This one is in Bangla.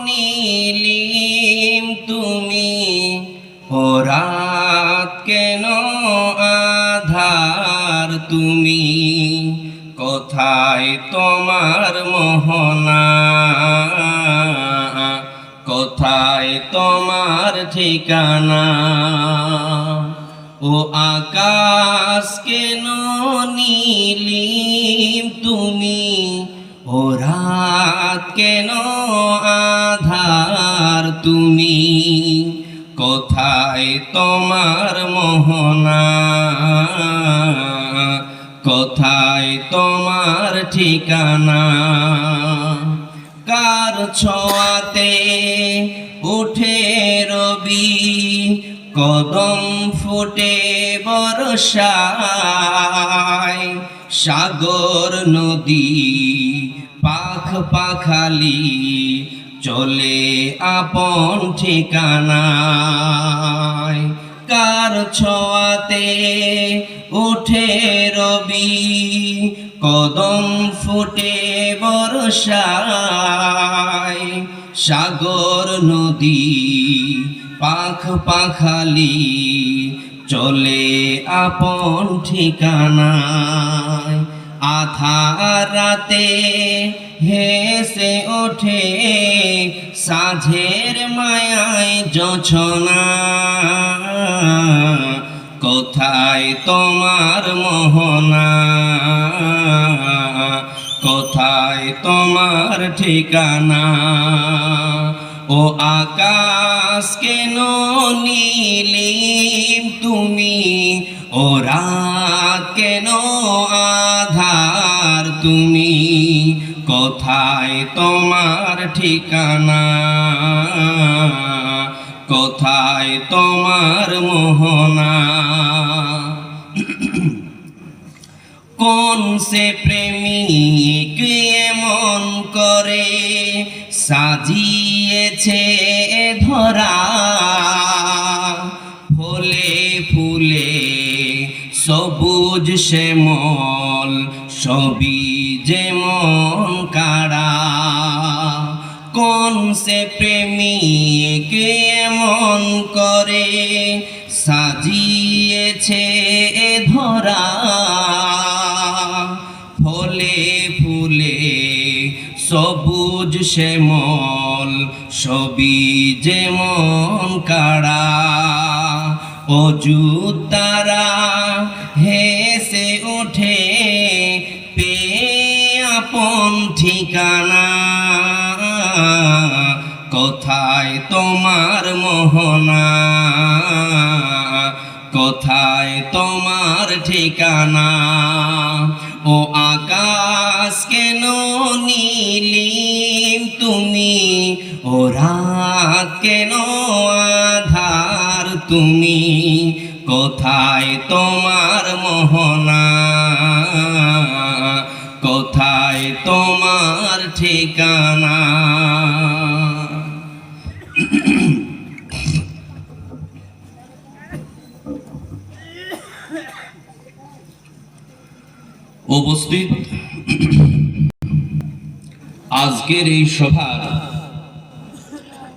নীলিম তুমি, ও রাত কেন আধার তুমি, কোথায় তোমার মোহনা, কোথায় তোমার ঠিকানা। ও আকাশ কেন নীলিম তুমি, ও রাত কেন আধার তুমি, কোথায় তোমার মোহনা, কোথায় তোমার ঠিকানা। কার ছোঁয়াতে উঠে রবি, কদম ফুটে বর্ষায়, সাগর নদী পাখ পাখালি চলে আপন ঠিকানায়। কার ছোঁয়াতে উঠে রবি, কদম ফুটে বর্ষায়, সাগর নদী পাখ পাখালি চলে আপন ঠিকানায়। আধার রাতে হেসে ওঠে সাঁঝের মায়ায় জোছনা, কোথায় তোমার মোহনা, কোথায় তোমার ঠিকানা। ও আকাশ কেন নীলিম তুমি, ও রাত কেন আধার তুমি, কোথায় তোমার ঠিকানা, কোথায় তোমার মোহনা। কোন সে প্রেমিক এমন করে সাজিয়েছে ধরা, ফুলে ফুলে সবুজ শ্যামল সবই যেমন কাড়া। কোন সে প্রেমিক এমন করে সাজিয়েছে ধরা, ফলে ফুলে সবুজ শ্যামল সবই যেমন কাড়া। অযুত তারা হেসে ওঠে পেয়ে আপন ঠিকানা, কোথায় তোমার মোহনা, কোথায় তোমার ঠিকানা। ও আকাশ কেন নীলিম তুমি, ও রাত কেন আধার তুমি, কোথায় তোমার মোহনা, কোথায় তোমার ঠিকানা। উপস্থিত আজকের এই সভা